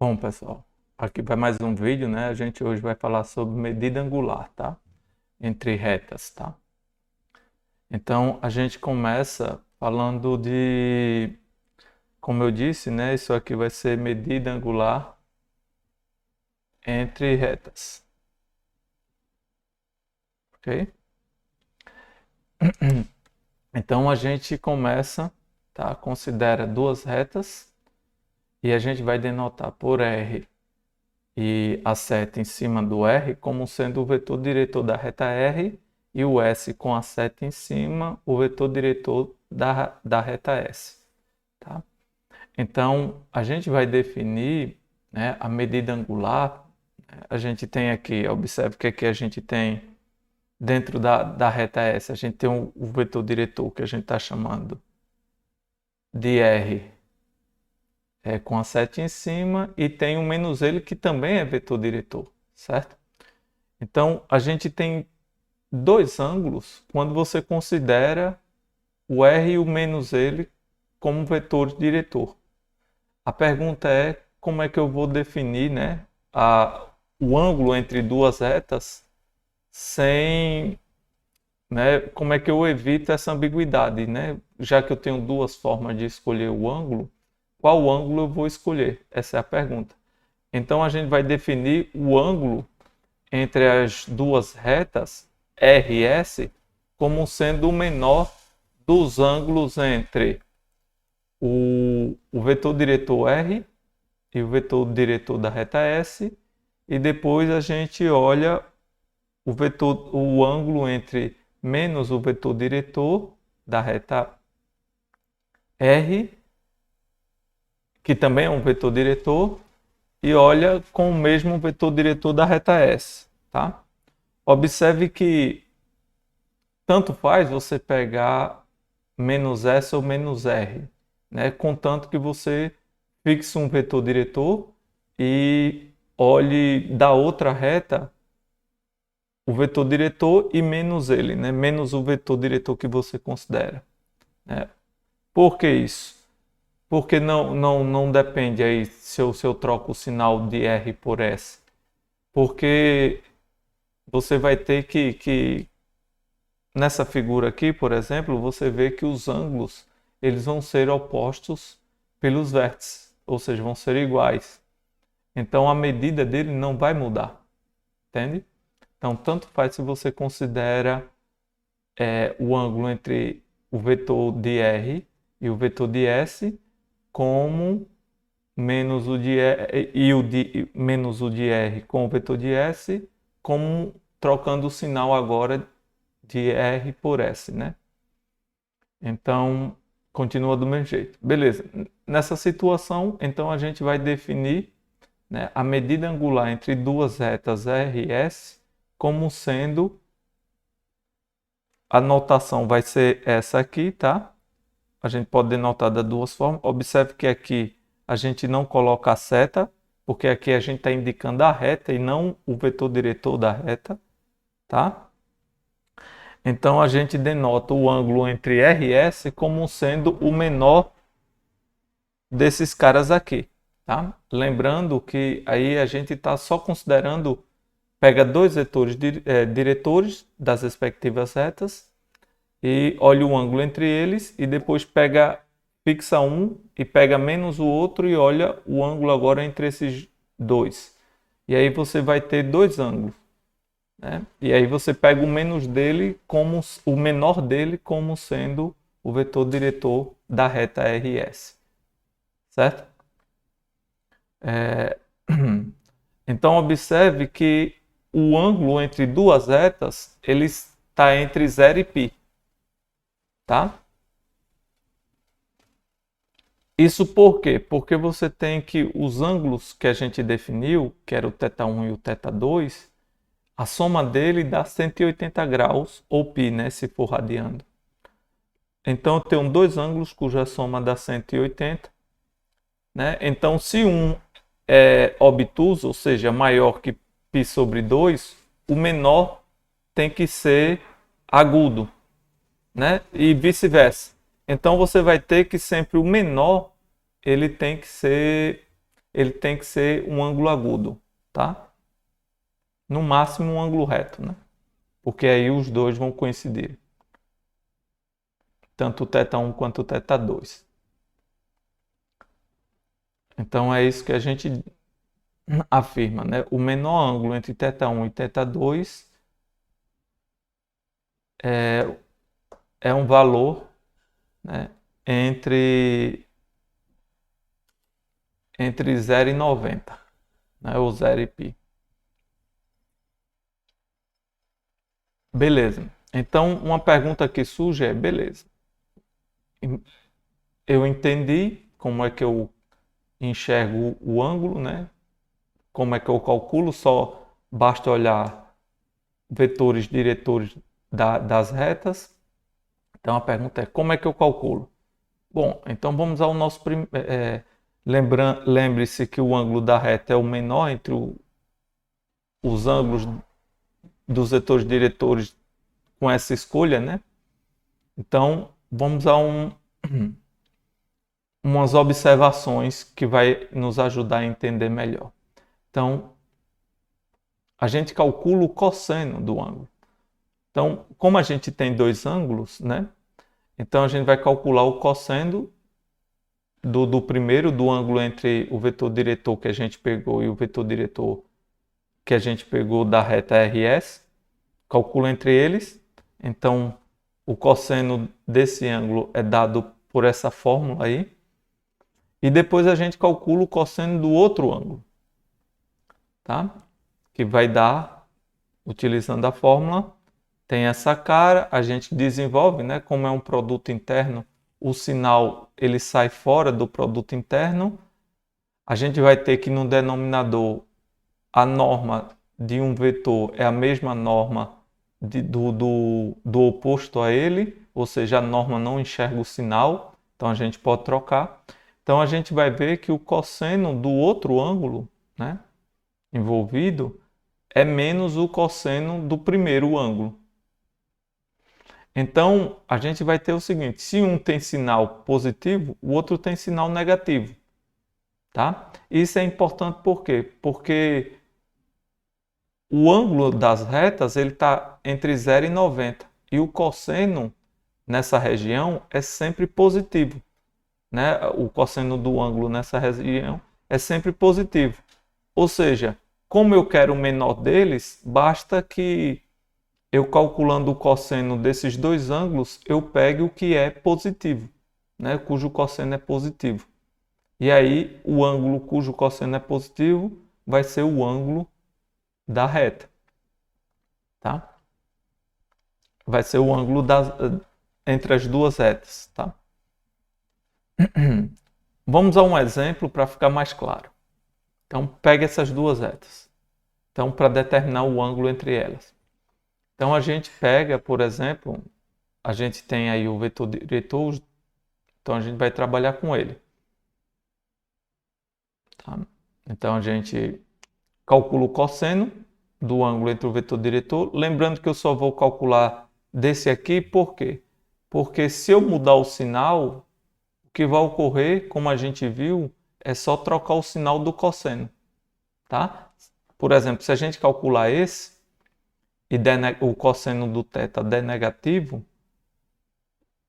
Bom, pessoal, aqui vai mais um vídeo, né? A gente hoje vai falar sobre medida angular, tá? Entre retas, tá? Então, a gente começa falando como eu disse, né? Isso aqui vai ser medida angular entre retas, ok? Então, a gente começa, tá? Considera duas retas e a gente vai denotar por R e a seta em cima do R como sendo o vetor diretor da reta R e o S com a seta em cima, o vetor diretor da reta S. Tá? Então, a gente vai definir, né, a medida angular. A gente tem aqui, observe que aqui a gente tem, dentro da reta S, a gente tem o vetor diretor que a gente está chamando de R com a seta em cima e tem o menos ele que também é vetor diretor, certo? Então, a gente tem dois ângulos quando você considera o R e o menos ele como vetor diretor. A pergunta é como é que eu vou definir, né, o ângulo entre duas retas sem, né, como é que eu evito essa ambiguidade, né? Já que eu tenho duas formas de escolher o ângulo, qual ângulo eu vou escolher? Essa é a pergunta. Então a gente vai definir o ângulo entre as duas retas R e S como sendo o menor dos ângulos entre o vetor diretor R e o vetor diretor da reta S, e depois a gente olha o ângulo entre menos o vetor diretor da reta R, que também é um vetor diretor, e olha com o mesmo vetor diretor da reta S, tá? Observe que tanto faz você pegar menos S ou menos R, né? Contanto que você fixe um vetor diretor e olhe da outra reta o vetor diretor e menos ele, né? Menos o vetor diretor que você considera, né? Por que isso? Porque não depende aí se eu troco o sinal de R por S. Porque você vai ter que nessa figura aqui, por exemplo, você vê que os ângulos eles vão ser opostos pelos vértices, ou seja, vão ser iguais. Então a medida dele não vai mudar, entende? Então tanto faz se você considera o ângulo entre o vetor de R e o vetor de S como menos o de R, menos o de R com o vetor de S, como trocando o sinal agora de R por S, né? Então, continua do mesmo jeito. Beleza. Nessa situação, então a gente vai definir, né, a medida angular entre duas retas R e S como sendo, a notação vai ser essa aqui, tá? A gente pode denotar das duas formas. Observe que aqui a gente não coloca a seta, porque aqui a gente está indicando a reta e não o vetor diretor da reta, tá? Então a gente denota o ângulo entre R e S como sendo o menor desses caras aqui, tá? Lembrando que aí a gente está só considerando, pega dois vetores diretores das respectivas retas e olha o ângulo entre eles e depois fixa um e pega menos o outro e olha o ângulo agora entre esses dois. E aí você vai ter dois ângulos, né? E aí você pega o menos dele como o menor dele como sendo o vetor diretor da reta RS, certo? É... Então observe que o ângulo entre duas retas ele está entre 0 e π, tá? Isso por quê? Porque você tem que os ângulos que a gente definiu, que era o θ1 e o θ2, a soma dele dá 180 graus, ou π, né, se for radiando. Então eu tenho dois ângulos cuja soma dá 180, né? Então se um é obtuso, ou seja, maior que π sobre 2, o menor tem que ser agudo, né? E vice-versa. Então você vai ter que sempre o menor ele tem que ser ele tem que ser um ângulo agudo, tá? No máximo um ângulo reto, né? Porque aí os dois vão coincidir. Tanto o θ1 quanto o θ2. Então é isso que a gente afirma, né? O menor ângulo entre θ1 e θ2 é um valor, né, entre 0 e 90, né, ou 0 e π. Beleza. Então, uma pergunta que surge é, beleza, eu entendi como é que eu enxergo o ângulo, né? Como é que eu calculo, só basta olhar vetores diretores das retas. Então a pergunta é, como é que eu calculo? Bom, então vamos ao nosso primeiro. Lembre-se que o ângulo da reta é o menor entre os ângulos dos vetores diretores com essa escolha, né? Então vamos a umas observações que vai nos ajudar a entender melhor. Então, a gente calcula o cosseno do ângulo. Então, como a gente tem dois ângulos, né? Então a gente vai calcular o cosseno do primeiro, do ângulo entre o vetor diretor que a gente pegou e o vetor diretor que a gente pegou da reta RS. Calcula entre eles. Então, o cosseno desse ângulo é dado por essa fórmula aí. E depois a gente calcula o cosseno do outro ângulo, tá? Que vai dar, utilizando a fórmula, tem essa cara, a gente desenvolve, né? Como é um produto interno, o sinal ele sai fora do produto interno. A gente vai ter que no denominador a norma de um vetor é a mesma norma do oposto a ele, ou seja, a norma não enxerga o sinal, então a gente pode trocar. Então a gente vai ver que o cosseno do outro ângulo, né, envolvido é menos o cosseno do primeiro ângulo. Então a gente vai ter o seguinte: se um tem sinal positivo, o outro tem sinal negativo, tá? Isso é importante por quê? Porque o ângulo das retas ele está entre 0 e 90 e o cosseno nessa região é sempre positivo, né? O cosseno do ângulo nessa região é sempre positivo. Ou seja, como eu quero o menor deles, basta que eu calculando o cosseno desses dois ângulos, eu pegue o que é positivo, né? Cujo cosseno é positivo. E aí o ângulo cujo cosseno é positivo vai ser o ângulo da reta, tá? Vai ser o ângulo entre as duas retas, tá? Vamos a um exemplo para ficar mais claro. Então, pegue essas duas retas. Então, para determinar o ângulo entre elas. Então, a gente pega, por exemplo, a gente tem aí o vetor diretor, então a gente vai trabalhar com ele. Tá? Então, a gente calcula o cosseno do ângulo entre o vetor diretor. Lembrando que eu só vou calcular desse aqui, por quê? Porque se eu mudar o sinal, o que vai ocorrer, como a gente viu, é só trocar o sinal do cosseno, tá? Por exemplo, se a gente calcular esse e o cosseno do θ der negativo,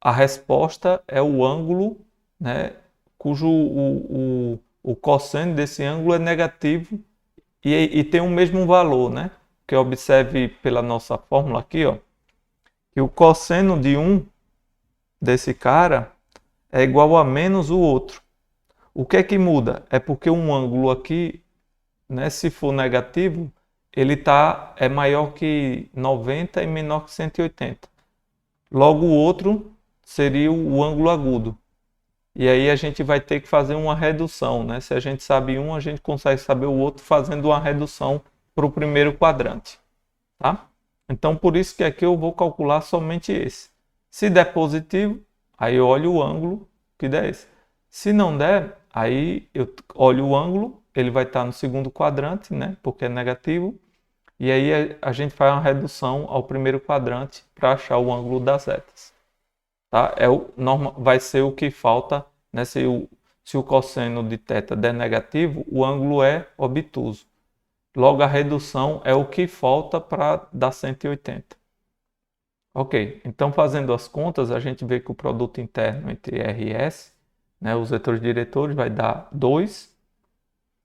a resposta é o ângulo, né, cujo o cosseno desse ângulo é negativo e tem o mesmo valor, né? Que observe pela nossa fórmula aqui, ó, que o cosseno de um desse cara é igual a menos o outro. O que é que muda? É porque um ângulo aqui, né, se for negativo, ele é maior que 90 e menor que 180. Logo o outro seria o ângulo agudo. E aí a gente vai ter que fazer uma redução, né? Se a gente sabe um, a gente consegue saber o outro fazendo uma redução para o primeiro quadrante, tá? Então por isso que aqui eu vou calcular somente esse. Se der positivo, aí eu olho o ângulo que der esse. Se não der, aí eu olho o ângulo, ele vai estar no segundo quadrante, né? Porque é negativo. E aí a gente faz uma redução ao primeiro quadrante para achar o ângulo das retas. Tá? Vai ser o que falta, né? Se se o cosseno de θ der negativo, o ângulo é obtuso. Logo, a redução é o que falta para dar 180. Ok, então fazendo as contas, a gente vê que o produto interno entre R e S, né, os vetores diretores, vai dar 2.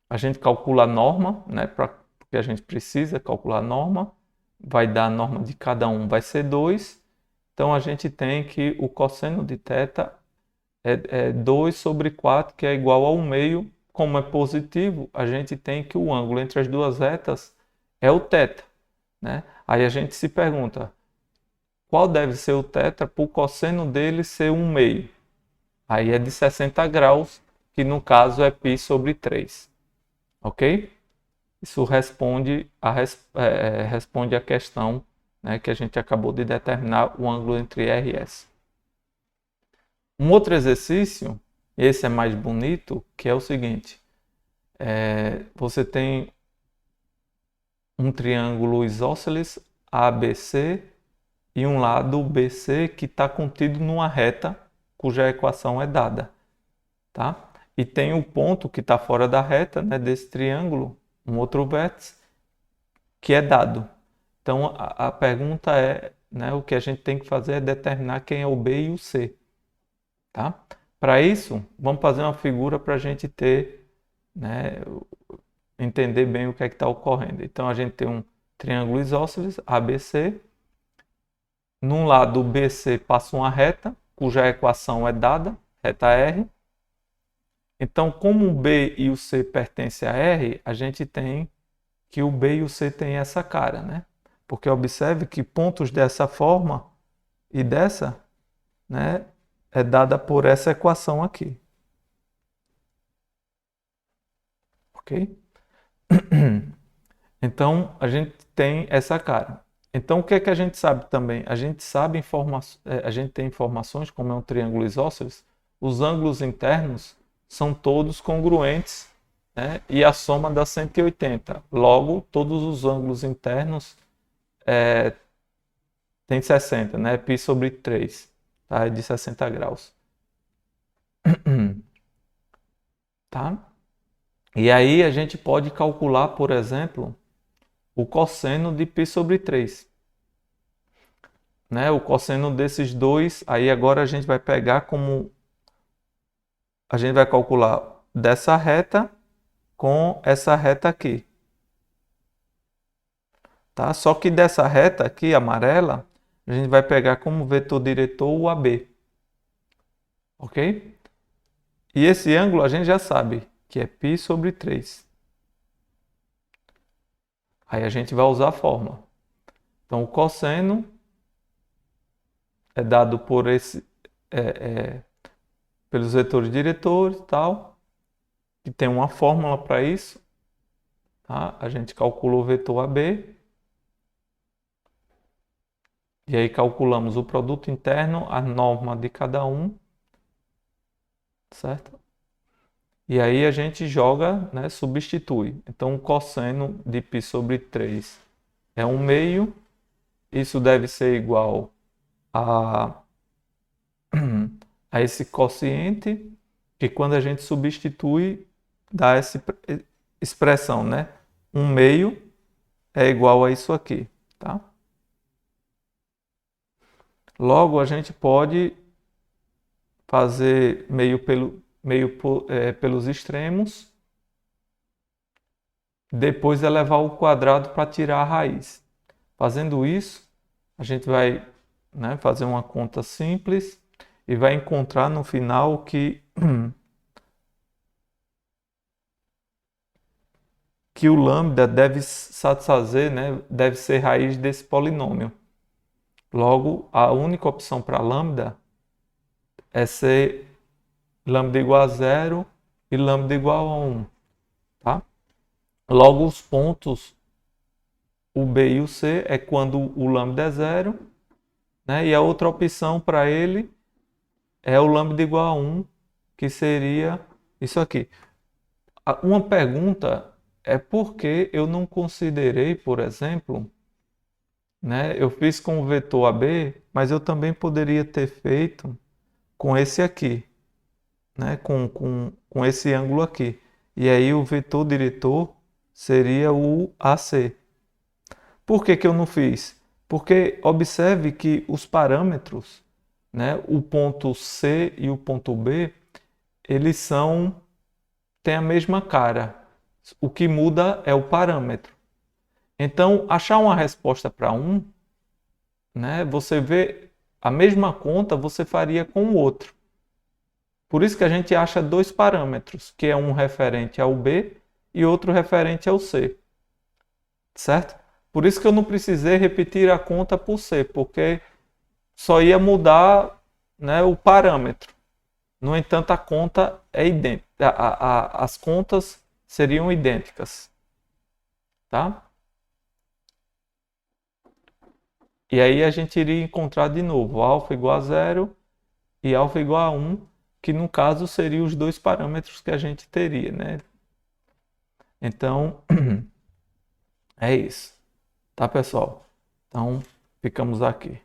A gente calcula a norma, né, porque a gente precisa calcular a norma. Vai dar a norma de cada um, vai ser 2. Então, a gente tem que o cosseno de θ é 2 sobre 4, que é igual ao meio. Como é positivo, a gente tem que o ângulo entre as duas retas é o θ, né? Aí a gente se pergunta, qual deve ser o θ para o cosseno dele ser 1 meio? Aí é de 60 graus, que no caso é π sobre 3. Ok? Isso responde a questão, né, que a gente acabou de determinar, o ângulo entre R e S. Um outro exercício, esse é mais bonito, que é o seguinte. Você tem um triângulo isósceles ABC e um lado BC que está contido numa reta cuja equação é dada. Tá? E tem o ponto que está fora da reta, né, desse triângulo, um outro vértice, que é dado. Então, a pergunta é, né, o que a gente tem que fazer é determinar quem é o B e o C. Tá? Para isso, vamos fazer uma figura para a gente ter, né, entender bem o que é que está ocorrendo. Então, a gente tem um triângulo isósceles, ABC. Num lado, BC passa uma reta, cuja equação é dada, reta R. Então, como o B e o C pertencem a R, a gente tem que o B e o C têm essa cara, né? Porque observe que pontos dessa forma e dessa, né, é dada por essa equação aqui. Ok? Então, a gente tem essa cara. Então, o que é que a gente sabe também? A gente tem informações, como é um triângulo isósceles, os ângulos internos são todos congruentes, né? E a soma dá 180. Logo, todos os ângulos internos tem 60, né? Π sobre 3, tá? É de 60 graus. Tá? E aí a gente pode calcular, por exemplo, o cosseno de π sobre 3. Né? O cosseno desses dois, aí agora a gente vai pegar como... A gente vai calcular dessa reta com essa reta aqui. Tá? Só que dessa reta aqui, amarela, a gente vai pegar como vetor diretor o AB. Ok? E esse ângulo a gente já sabe que é π sobre 3. Aí a gente vai usar a fórmula. Então, o cosseno é dado por pelos vetores diretores e tal, que tem uma fórmula para isso. Tá? A gente calcula o vetor AB. E aí calculamos o produto interno, a norma de cada um. Certo? E aí a gente joga, né, substitui. Então, o cosseno de π sobre 3 é 1 meio. Isso deve ser igual a esse quociente, que quando a gente substitui, dá essa expressão, né? 1 meio é igual a isso aqui, tá? Logo, a gente pode fazer meio pelos extremos, depois elevar o quadrado para tirar a raiz. Fazendo isso, a gente vai, né, fazer uma conta simples e vai encontrar no final que o lambda deve satisfazer, né, deve ser raiz desse polinômio. Logo, a única opção para lambda é ser lambda igual a 0 e lambda igual a 1. Tá? Logo, os pontos, o B e o C, é quando o lambda é 0, né? E a outra opção para ele é o lambda igual a 1, que seria isso aqui. Uma pergunta é por que eu não considerei, por exemplo, né? Eu fiz com o vetor AB, mas eu também poderia ter feito com esse aqui. né, com esse ângulo aqui. E aí o vetor diretor seria o AC. Por que que eu não fiz? Porque observe que os parâmetros, né, o ponto C e o ponto B, eles têm a mesma cara. O que muda é o parâmetro. Então, achar uma resposta para um, né, você vê a mesma conta, você faria com o outro. Por isso que a gente acha dois parâmetros, que é um referente ao B e outro referente ao C. Certo? Por isso que eu não precisei repetir a conta por C, porque só ia mudar, né, o parâmetro. No entanto, a conta é idêntica. As contas seriam idênticas. Tá? E aí a gente iria encontrar de novo alfa igual a 0 e alfa igual a 1, que no caso seriam os dois parâmetros que a gente teria, né? Então, é isso. Tá, pessoal? Então, ficamos aqui.